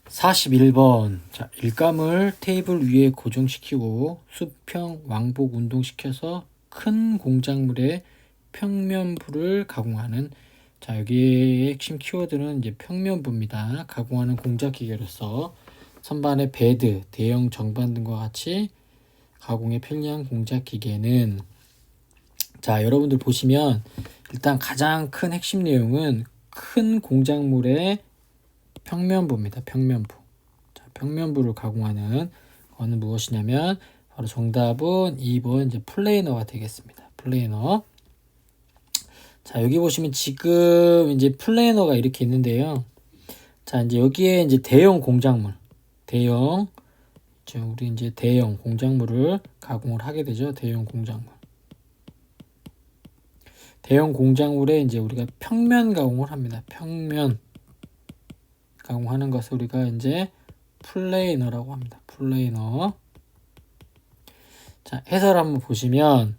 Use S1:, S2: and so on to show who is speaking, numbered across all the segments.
S1: 41번. 자, 일감을 테이블 위에 고정시키고 수평 왕복 운동시켜서 큰 공작물의 평면부를 가공하는. 자, 여기의 핵심 키워드는 이제 평면부입니다. 가공하는 공작 기계로서 선반의 베드, 대형 정반 등과 같이 가공에 편리한 공작 기계는, 자, 여러분들 보시면 일단 가장 큰 핵심 내용은 큰 공작물의 평면부입니다. 평면부. 자, 평면부를 가공하는 거는 무엇이냐면 바로 정답은 2번 이제 플레이너가 되겠습니다. 플레이너. 자, 여기 보시면 지금 이제 플레이너가 이렇게 있는데요. 자, 이제 여기에 이제 대형 공작물, 우리 이제 대형 공작물을 가공을 하게 되죠. 대형 공작물. 대형 공작물에 이제 우리가 평면 가공을 합니다. 평면 가공하는 것을 우리가 이제 플레이너라고 합니다. 플레이너. 자, 해설 한번 보시면,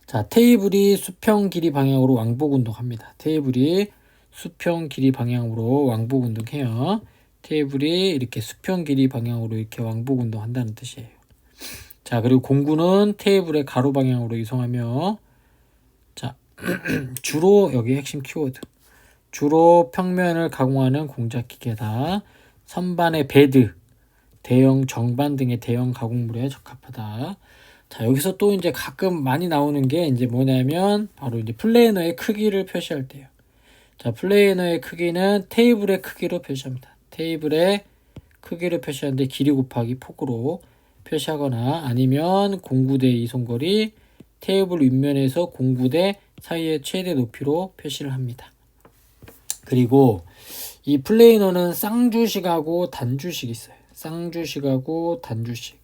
S1: 자, 테이블이 수평 길이 방향으로 왕복 운동합니다. 테이블이 수평 길이 방향으로 왕복 운동해요. 테이블이 이렇게 수평 길이 방향으로 이렇게 왕복 운동한다는 뜻이에요. 자, 그리고 공구는 테이블의 가로 방향으로 이송하며, 자, 주로 여기 핵심 키워드. 주로 평면을 가공하는 공작 기계다. 선반의 베드, 대형 정반 등의 대형 가공물에 적합하다. 자, 여기서 또 이제 가끔 많이 나오는 게 이제 뭐냐면 바로 이제 플래너의 크기를 표시할 때요. 자, 플래너의 크기는 테이블의 크기로 표시합니다. 테이블의 크기를 표시하는데 길이 곱하기 폭으로 표시하거나, 아니면 공구대 이송거리, 테이블 윗면에서 공구대 사이의 최대 높이로 표시를 합니다. 그리고 이 플레이너는 쌍주식하고 단주식이 있어요. 쌍주식하고 단주식.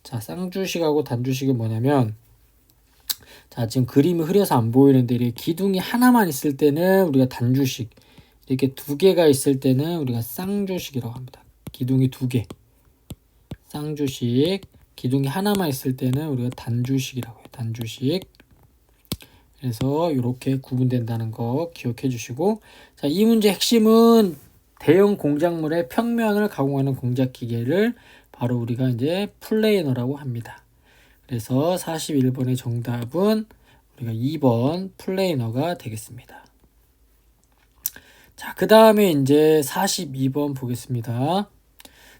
S1: 자, 쌍주식하고 단주식은 뭐냐면, 자, 지금 그림이 흐려서 안 보이는데 이렇게 기둥이 하나만 있을 때는 우리가 단주식, 이렇게 두 개가 있을 때는 우리가 쌍주식이라고 합니다. 기둥이 두 개. 쌍주식. 기둥이 하나만 있을 때는 우리가 단주식이라고 해요. 단주식. 그래서 이렇게 구분된다는 거 기억해 주시고, 자, 이 문제 핵심은 대형 공작물의 평면을 가공하는 공작 기계를 바로 우리가 이제 플레이너라고 합니다. 그래서 41번의 정답은 우리가 2번 플레이너가 되겠습니다. 자, 그 다음에 이제 42번 보겠습니다.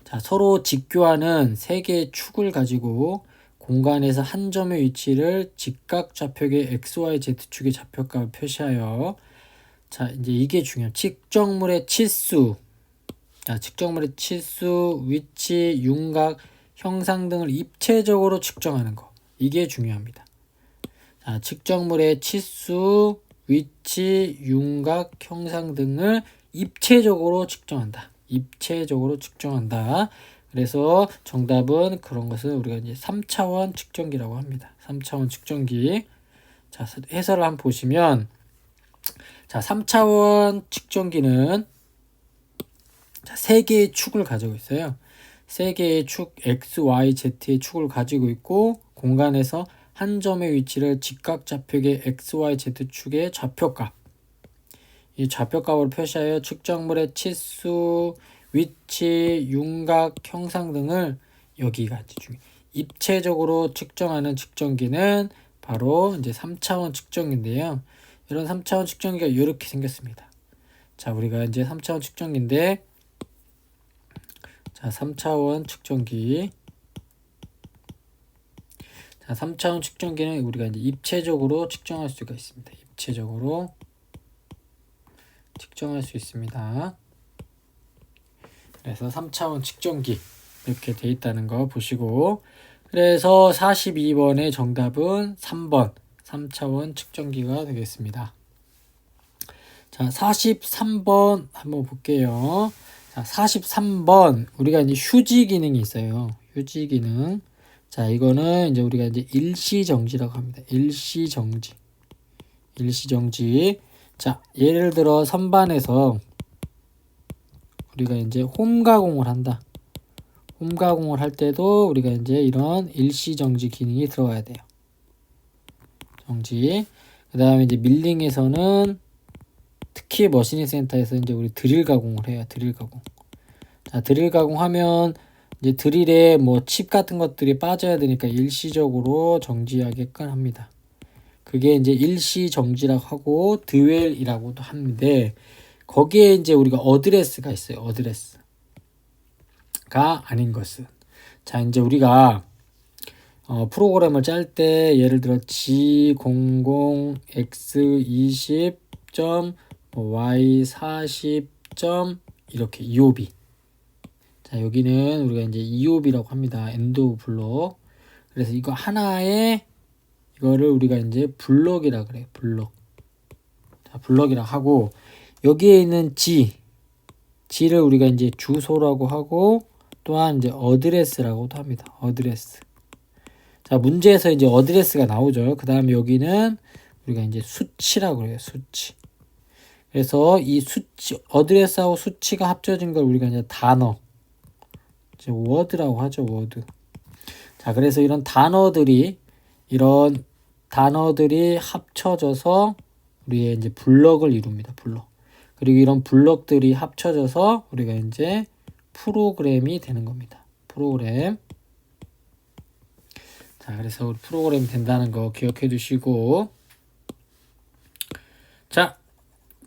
S1: 자, 서로 직교하는 세 개의 축을 가지고 공간에서 한 점의 위치를 직각 좌표계 XY Z축의 좌표값을 표시하여, 자, 이제 이게 중요해요. 측정물의 치수, 자, 측정물의 치수, 위치, 윤곽, 형상 등을 입체적으로 측정하는 거. 이게 중요합니다. 자, 측정물의 치수, 위치, 윤곽, 형상 등을 입체적으로 측정한다. 입체적으로 측정한다. 그래서 정답은 그런 것을 우리가 이제 3차원 측정기라고 합니다. 3차원 측정기. 자, 해설을 한번 보시면, 자, 3차원 측정기는 자, 3개의 축을 가지고 있어요. 3개의 축, X, Y, Z의 축을 가지고 있고, 공간에서 한 점의 위치를 직각좌표계 X, Y, Z축의 좌표값, 이 좌표값으로 표시하여 측정물의 치수, 위치, 윤곽, 형상 등을, 여기가 이제 입체적으로 측정하는 측정기는 바로 이제 3차원 측정기인데요. 이런 3차원 측정기가 이렇게 생겼습니다. 자, 우리가 이제 3차원 측정기인데, 자, 3차원 측정기. 자, 3차원 측정기는 우리가 이제 입체적으로 측정할 수가 있습니다. 입체적으로 측정할 수 있습니다. 그래서 3차원 측정기 이렇게 돼 있다는 거 보시고, 그래서 42번의 정답은 3번 3차원 측정기가 되겠습니다. 자, 43번 한번 볼게요. 자, 43번 우리가 이제 휴지 기능이 있어요. 휴지 기능. 자, 이거는 이제 우리가 이제 일시정지라고 합니다. 일시정지. 일시정지. 자, 예를 들어 선반에서 우리가 이제 홈 가공을 한다. 홈 가공을 할 때도 우리가 이제 이런 일시정지 기능이 들어가야 돼요. 정지. 그 다음에 이제 밀링에서는 특히 머신링 센터에서 이제 우리 드릴 가공을 해요. 드릴 가공. 자, 드릴 가공하면 이제 드릴에 뭐 칩 같은 것들이 빠져야 되니까 일시적으로 정지하게끔 합니다. 그게 이제 일시 정지라고 하고 드웰이라고도 하는데 거기에 이제 우리가 어드레스가 있어요. 어드레스가 아닌 것은. 자, 이제 우리가 프로그램을 짤 때 예를 들어 G00 X20 Y 40 이렇게 EOB. 자, 여기는 우리가 이제 EOB라고 합니다. 엔드 오브 블록. 그래서 이거 하나에 이거를 우리가 이제 블럭이라 그래요. 블럭. 자, 블럭이라 하고 여기에 있는 G를 우리가 이제 주소라고 하고 또한 이제 어드레스라고도 합니다. 어드레스. 자, 문제에서 이제 어드레스가 나오죠. 그 다음에 여기는 우리가 이제 수치라고 그래요. 수치. 그래서 이 수치, 어드레스하고 수치가 합쳐진 걸 우리가 이제 단어, 이제 워드라고 하죠. 워드. 자, 그래서 이런 단어들이 합쳐져서 우리의 이제 블럭을 이룹니다. 블럭. 그리고 이런 블럭들이 합쳐져서 우리가 이제 프로그램이 되는 겁니다. 프로그램. 자, 그래서 우리 프로그램이 된다는 거 기억해 두시고. 자,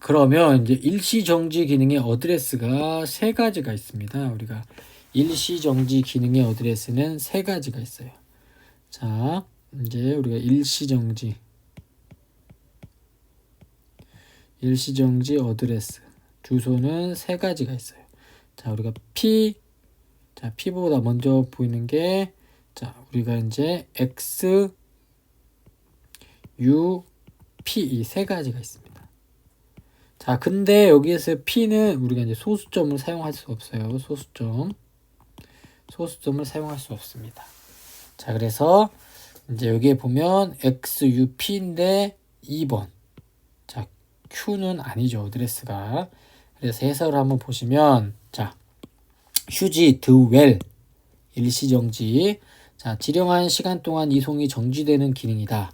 S1: 그러면 이제 일시정지 기능의 어드레스가 세 가지가 있습니다. 우리가 일시정지 기능의 어드레스는 세 가지가 있어요. 자, 이제 우리가 일시정지 어드레스 주소는 세 가지가 있어요. 자, 우리가 P보다 먼저 보이는 게 자, 우리가 이제 X, U, P 이 세 가지가 있습니다. 자, 근데 여기에서 P는 우리가 이제 소수점을 사용할 수 없어요. 소수점을 사용할 수 없습니다. 자, 그래서 이제 여기에 보면 X, U, P인데 2번. 자, Q는 아니죠. 어드레스가. 그래서 해설을 한번 보시면 자, 휴지, 드웰, 일시정지. 자, 지정한 시간 동안 이송이 정지되는 기능이다.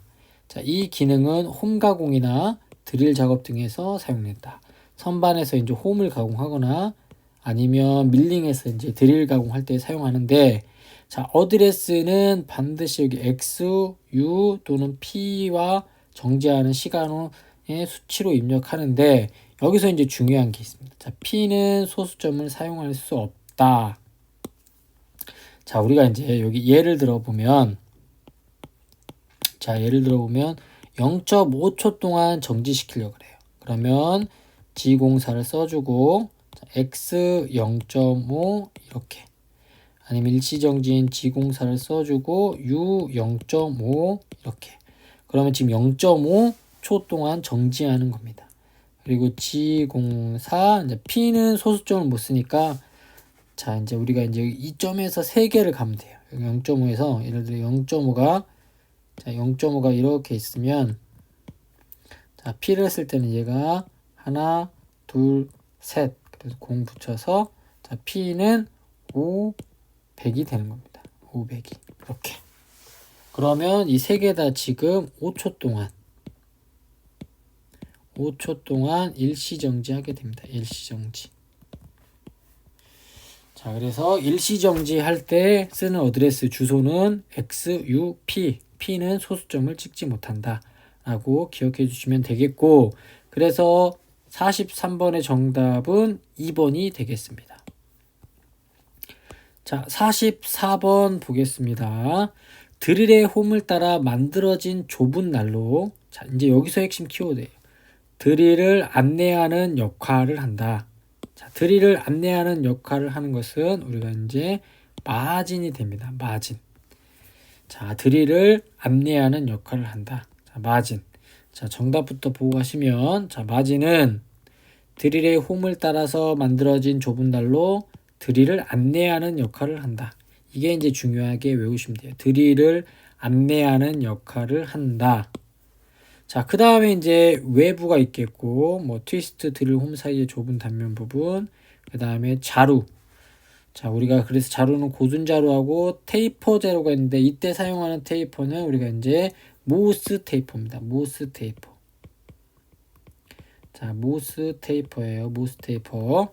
S1: 자, 이 기능은 홈 가공이나 드릴 작업 등에서 사용된다. 선반에서 이제 홈을 가공하거나 아니면 밀링에서 이제 드릴 가공할 때 사용하는데 자, 어드레스는 반드시 여기 X, U 또는 P와 정지하는 시간의 수치로 입력하는데 여기서 이제 중요한 게 있습니다. 자, P는 소수점을 사용할 수 없다. 자, 우리가 이제 여기 예를 들어보면 0.5초 동안 정지시키려고 그래요. 그러면 G04를 써주고 X 0.5 이렇게 아니면 일시정지인 G04를 써주고 U 0.5 이렇게 그러면 지금 0.5초 동안 정지하는 겁니다. 그리고 G04 이제 P는 소수점을 못 쓰니까 자, 이제 우리가 이제 이 점에서 3개를 가면 돼요. 0.5에서 예를 들어 0.5가 이렇게 있으면 자, P를 쓸 때는 얘가 하나, 둘, 셋. 그래서 0 붙여서 자, P는 500이 되는 겁니다. 500이. 이렇게. 그러면 이 3개 다 지금 5초 동안 일시정지 하게 됩니다. 일시정지. 자, 그래서 일시정지 할 때 쓰는 어드레스 주소는 X, U, P. P는 소수점을 찍지 못한다. 라고 기억해 주시면 되겠고, 그래서 43번의 정답은 2번이 되겠습니다. 자, 44번 보겠습니다. 드릴의 홈을 따라 만들어진 좁은 난로. 자, 이제 여기서 핵심 키워드예요. 드릴을 안내하는 역할을 한다. 자, 드릴을 안내하는 역할을 하는 것은 우리가 이제 마진이 됩니다. 마진. 자, 드릴을 안내하는 역할을 한다. 자, 마진. 자, 정답부터 보고 가시면 자, 마진은 드릴의 홈을 따라서 만들어진 좁은 난로 드릴을 안내하는 역할을 한다. 이게 이제 중요하게 외우시면 돼요. 드릴을 안내하는 역할을 한다. 자, 그 다음에 이제 외부가 있겠고, 뭐 트위스트 드릴 홈 사이의 좁은 단면 부분, 그 다음에 자루. 자, 우리가 그래서 자루는 고순 자루하고 테이퍼 자루가 있는데 이때 사용하는 테이퍼는 우리가 이제 모스 테이퍼입니다. 모스 테이퍼. 자, 모스 테이퍼예요. 모스 테이퍼.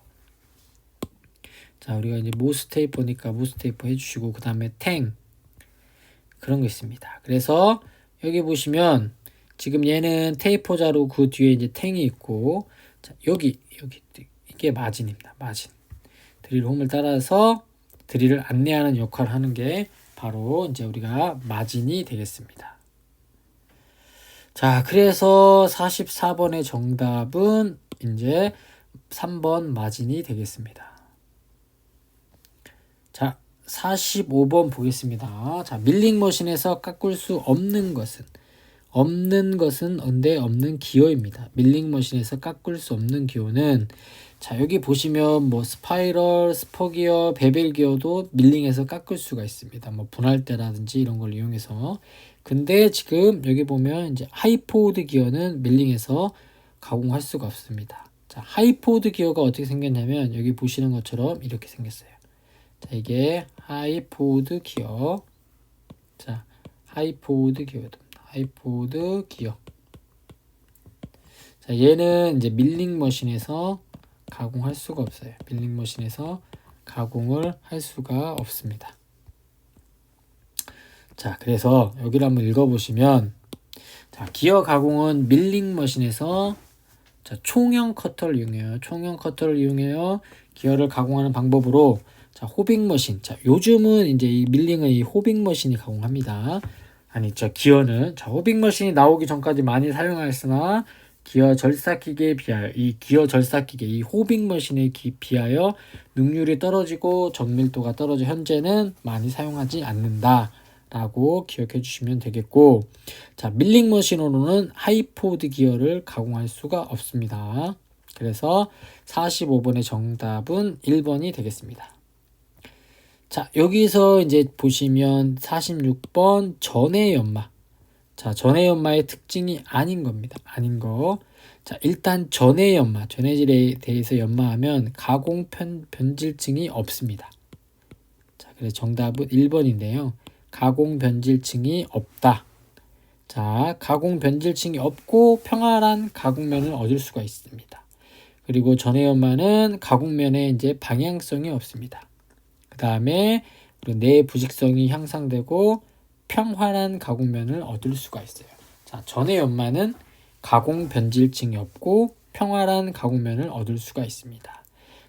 S1: 자, 우리가 이제 모스테이퍼니까 모스테이퍼 해주시고, 그 다음에 탱. 그런 거 있습니다. 그래서 여기 보시면 지금 얘는 테이퍼자로 그 뒤에 이제 탱이 있고, 자, 여기 이게 마진입니다. 마진. 드릴 홈을 따라서 드릴을 안내하는 역할을 하는 게 바로 이제 우리가 마진이 되겠습니다. 자, 그래서 44번의 정답은 이제 3번 마진이 되겠습니다. 자, 45번 보겠습니다. 자, 밀링머신에서 깎을 수 없는 것은 없는 기어입니다. 밀링머신에서 깎을 수 없는 기어는, 자, 여기 보시면 뭐 스파이럴, 스퍼기어, 베벨 기어도 밀링에서 깎을 수가 있습니다. 뭐 분할대라든지 이런 걸 이용해서. 근데 지금 여기 보면 이제 하이포워드 기어는 밀링에서 가공할 수가 없습니다. 자, 하이포워드 기어가 어떻게 생겼냐면 여기 보시는 것처럼 이렇게 생겼어요. 자, 이게 하이포워드 기어. 자, 하이포워드 기어입니다. 하이포워드 기어. 자, 얘는 이제 밀링머신에서 가공할 수가 없어요. 밀링머신에서 가공을 할 수가 없습니다. 자, 그래서 여기를 한번 읽어보시면, 자, 기어 가공은 밀링머신에서, 자, 총형 커터를 이용해요. 총형 커터를 이용해요. 기어를 가공하는 방법으로, 자, 호빙머신. 자, 요즘은 이제 이 밀링은 이 호빙머신이 가공합니다. 아니, 기어는, 자, 호빙머신이 나오기 전까지 많이 사용하였으나, 기어 절삭기계에 비하여, 이 기어 절삭기계, 이 호빙머신에 비하여 능률이 떨어지고 정밀도가 떨어져 현재는 많이 사용하지 않는다 라고 기억해 주시면 되겠고, 자, 밀링머신으로는 하이포워드 기어를 가공할 수가 없습니다. 그래서 45번의 정답은 1번이 되겠습니다. 자, 여기서 이제 보시면 46번 전해 연마. 자, 전해 연마의 특징이 아닌 겁니다. 아닌 거. 자, 일단 전해 연마, 전해질에 대해서 연마하면 가공 변질층이 없습니다. 자, 그래서 정답은 1번인데요. 가공 변질층이 없다. 자, 가공 변질층이 없고 평활한 가공면을 얻을 수가 있습니다. 그리고 전해 연마는 가공면에 이제 방향성이 없습니다. 그 다음에 내 부식성이 향상되고 평활한 가공면을 얻을 수가 있어요. 자, 전해 연마는 가공 변질층이 없고 평활한 가공면을 얻을 수가 있습니다.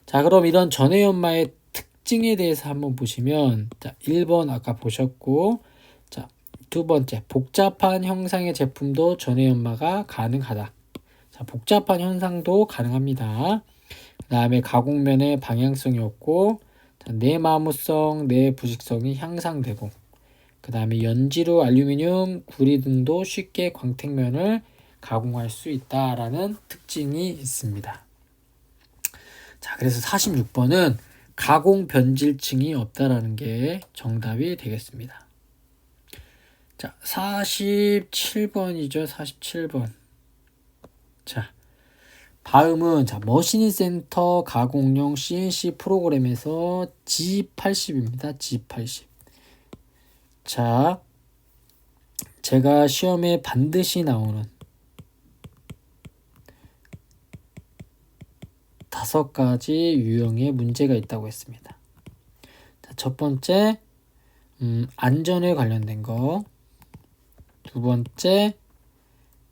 S1: 자, 그럼 이런 전해 연마의 특징에 대해서 한번 보시면, 자, 1번 아까 보셨고, 자, 두 번째, 복잡한 형상의 제품도 전해 연마가 가능하다. 자, 복잡한 현상도 가능합니다. 그 다음에 가공면에 방향성이 없고, 자, 내마모성, 내부식성이 향상되고, 그 다음에 연지루, 알루미늄, 구리 등도 쉽게 광택면을 가공할 수 있다라는 특징이 있습니다. 자, 그래서 46번은 가공 변질층이 없다라는 게 정답이 되겠습니다. 자, 47번이죠. 47번. 자, 다음은, 자, 머신인 센터 가공용 CNC 프로그램에서 G80입니다. G80. 자, 제가 시험에 반드시 나오는 5가지 유형의 문제가 있다고 했습니다. 자, 첫 번째, 안전에 관련된 거. 두 번째,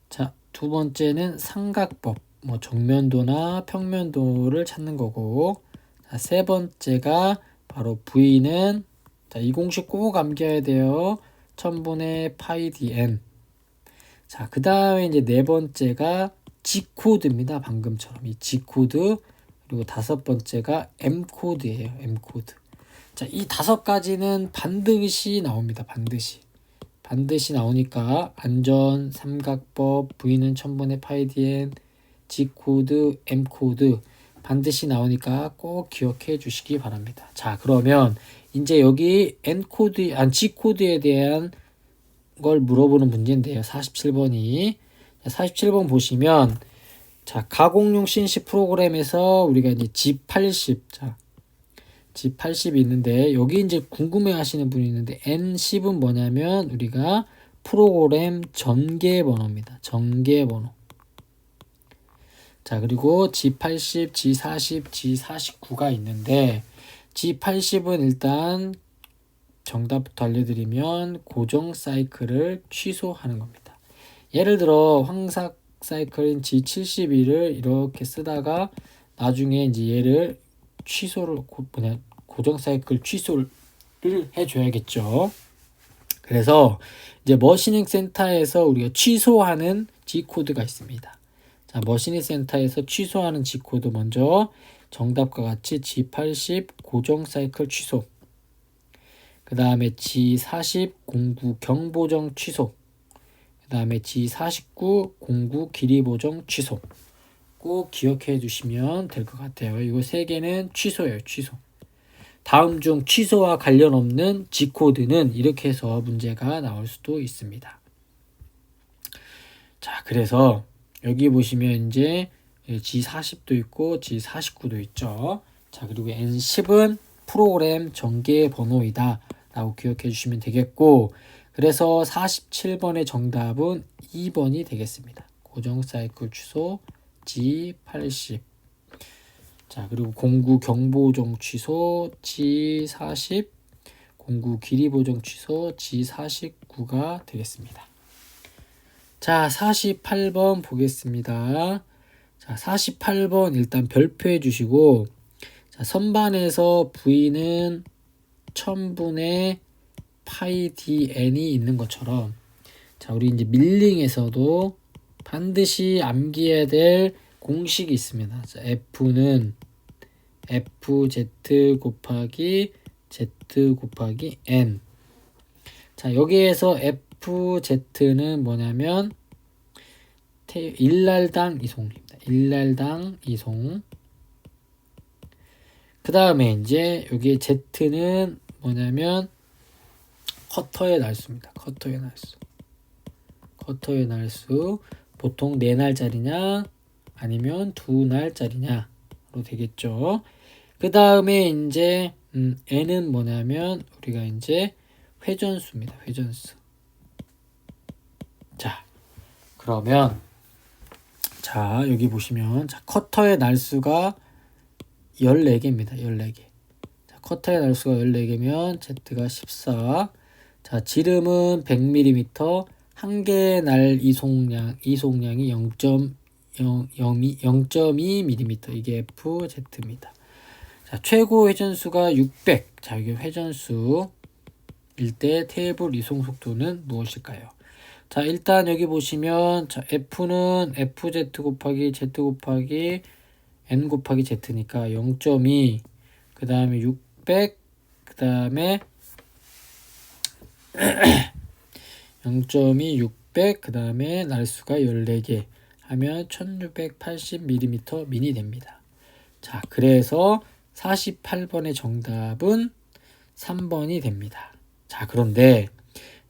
S1: 자, 두 번째는 삼각법, 뭐 정면도나 평면도를 찾는 거고, 자, 세 번째가 바로 V는, 자, 이 공식 꼭 암기해야 돼요. 1000분의 파이 dn. 자, 그 다음에 이제 네 번째가 G코드입니다. 방금처럼 이 G코드. 그리고 다섯 번째가 M코드예요. M코드. 자, 이 5가지는 반드시 나옵니다. 반드시 나오니까 안전, 삼각법, V는 1000분의 파이 dn, G코드, M코드 반드시 나오니까 꼭 기억해 주시기 바랍니다. 자, 그러면 이제 여기 G코드에 대한 걸 물어보는 문제인데요. 47번이. 47번 보시면, 자, 가공용 CNC 프로그램에서 우리가 이제 G80, 자, G80이 있는데, 여기 이제 궁금해 하시는 분이 있는데, N10은 뭐냐면, 우리가 프로그램 전개 번호입니다. 전개 번호. 자, 그리고 G80, G40, G49가 있는데, G80은 일단 정답부터 알려드리면 고정 사이클을 취소하는 겁니다. 예를 들어 황색 사이클인 G72를 이렇게 쓰다가 나중에 이제 얘를 고정 사이클 취소를 해줘야겠죠. 그래서 이제 머신링 센터에서 우리가 취소하는 G코드가 있습니다. 자, 머신링 센터에서 취소하는 G코드 먼저 정답과 같이 G80 고정 사이클 취소, 그 다음에 G40 공구 경보정 취소, 그 다음에 G49 공구 길이 보정 취소. 꼭 기억해 주시면 될 것 같아요. 이거 세 개는 취소예요. 취소. 다음 중 취소와 관련 없는 G코드는 이렇게 해서 문제가 나올 수도 있습니다. 자, 그래서 여기 보시면 이제 G40도 있고 G49도 있죠. 자, 그리고 N10은 프로그램 전개 번호이다 라고 기억해 주시면 되겠고, 그래서 47번의 정답은 2번이 되겠습니다. 고정 사이클 취소 G80. 자, 그리고 공구 경보정 취소 G40, 공구 길이 보정 취소 G49가 되겠습니다. 자, 48번 보겠습니다. 자, 48번 일단 별표해 주시고, 자, 선반에서 V는 1000분의 파이 dn이 있는 것처럼, 자, 우리 이제 밀링에서도 반드시 암기해야 될 공식이 있습니다. 자, F는 FZ 곱하기 Z 곱하기 N. 자, 여기에서 FZ는 뭐냐면 일날당 이송입니다. 일날당 이송. 그 다음에 이제 여기 Z는 뭐냐면 커터의 날수입니다. 커터의 날수. 커터의 날수. 보통 4날짜리냐 아니면 2날짜리냐로 되겠죠. 그 다음에 이제 N은 뭐냐면 우리가 이제 회전수입니다. 회전수. 자, 그러면 자, 여기 보시면 자, 커터의 날수가 14개입니다. 14개. 자, 커터의 날수가 14개면 Z가 14. 자, 지름은 100mm, 한 개의 날 이송량이 0.2mm. 이게 FZ입니다. 자, 최고 회전수가 600. 자, 이게 회전수일 때 테이블 이송 속도는 무엇일까요? 자, 일단 여기 보시면 자, F는 FZ 곱하기 Z 곱하기 N 곱하기 Z니까 0.2, 그 다음에 600, 그 다음에 0.2, 600, 그 다음에 날수가 14개 하면 1680mm 민이 됩니다. 자, 그래서 48번의 정답은 3번이 됩니다. 자, 그런데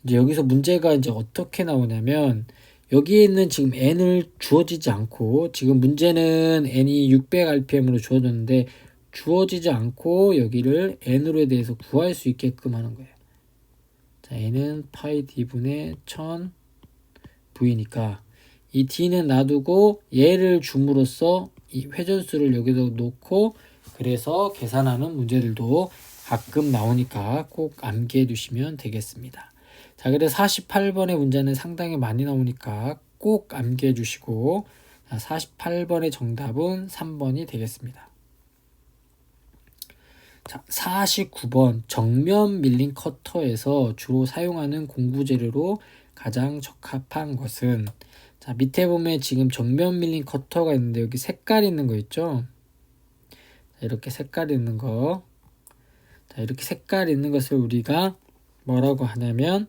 S1: 이제 여기서 문제가 이제 어떻게 나오냐면 여기에 있는 지금 N을 주어지지 않고, 지금 문제는 N이 600rpm으로 주어졌는데 주어지지 않고 여기를 N으로 대해서 구할 수 있게끔 하는 거예요. 자, N은 파이 D분의 1000V니까 이 D는 놔두고 얘를 줌으로써 이 회전수를 여기다 놓고, 그래서 계산하는 문제들도 가끔 나오니까 꼭 암기해 두시면 되겠습니다. 자, 그래서 48번의 문제는 상당히 많이 나오니까 꼭 암기해 주시고, 48번의 정답은 3번이 되겠습니다. 자, 49번 정면 밀링 커터에서 주로 사용하는 공구 재료로 가장 적합한 것은, 자, 밑에 보면 지금 정면 밀링 커터가 있는데 여기 색깔 있는 거 있죠? 자, 이렇게 색깔 있는 거. 자, 이렇게 색깔 있는 것을 우리가 뭐라고 하냐면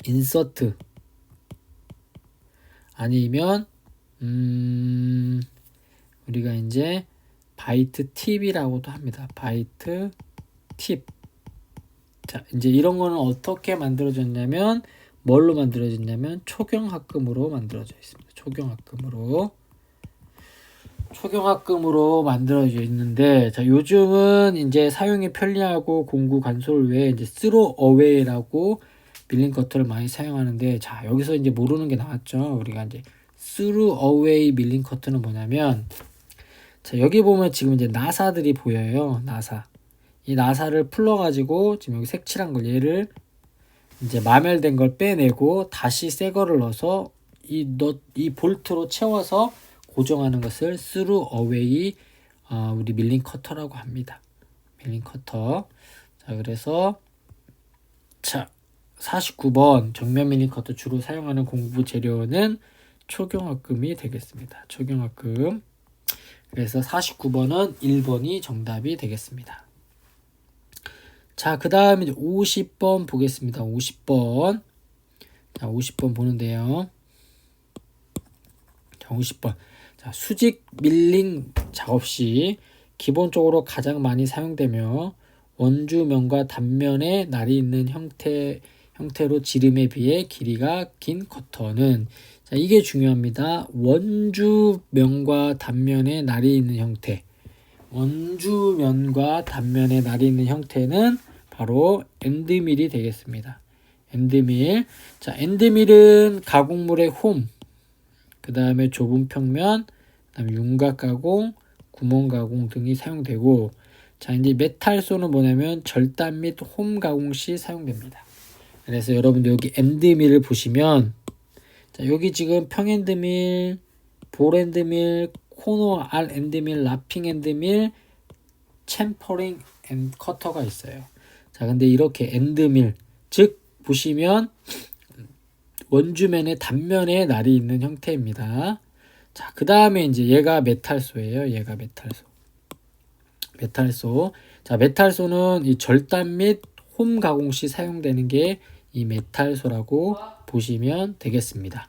S1: 인서트 아니면 우리가 이제 바이트 팁이라고도 합니다. 바이트 팁. 자, 이제 이런 거는 어떻게 만들어졌냐면 뭘로 만들어졌냐면 초경합금으로 만들어져 있습니다. 초경합금으로 만들어져 있는데, 자, 요즘은 이제 사용이 편리하고 공구 간솔 외에 이제 스로 어웨이라고 밀링 커터를 많이 사용하는데, 자, 여기서 이제 모르는 게 나왔죠. 우리가 이제 스루 어웨이 밀링 커터는 뭐냐면, 자, 여기 보면 지금 이제 나사들이 보여요. 나사. 이 나사를 풀러가지고 지금 여기 색칠한 걸 얘를 이제 마멸된 걸 빼내고 다시 새 거를 넣어서 이 볼트로 채워서 고정하는 것을 스루 어웨이 우리 밀링 커터라고 합니다. 밀링 커터. 자, 그래서 자 49번 정면 밀링 커터 주로 사용하는 공부 재료는 초경합금이 되겠습니다. 초경합금. 그래서 49번은 1번이 정답이 되겠습니다. 자, 그 다음에 50번 보겠습니다. 50번. 자, 50번 보는데요. 자, 50번. 자, 수직 밀링 작업 시 기본적으로 가장 많이 사용되며 원주면과 단면에 날이 있는 형태로 지름에 비해 길이가 긴 커터는, 자, 이게 중요합니다. 원주면과 단면에 날이 있는 형태. 원주면과 단면에 날이 있는 형태는 바로 엔드밀이 되겠습니다. 엔드밀. 자, 엔드밀은 가공물의 홈, 그 다음에 좁은 평면, 그 다음에 윤곽 가공, 구멍 가공 등이 사용되고, 자, 이제 메탈소는 뭐냐면 절단 및 홈 가공 시 사용됩니다. 그래서 여러분들 여기 엔드밀을 보시면, 자, 여기 지금 평엔드밀, 볼엔드밀, 코너 알 엔드밀, 라핑 엔드밀, 챔퍼링 커터가 있어요. 자, 근데 이렇게 엔드밀, 즉 보시면 원주면의 단면에 날이 있는 형태입니다. 자, 그 다음에 이제 얘가 메탈소예요. 얘가 메탈소. 메탈소. 자, 메탈소는 이 절단 및 홈 가공 시 사용되는 게 이 메탈소라고 보시면 되겠습니다.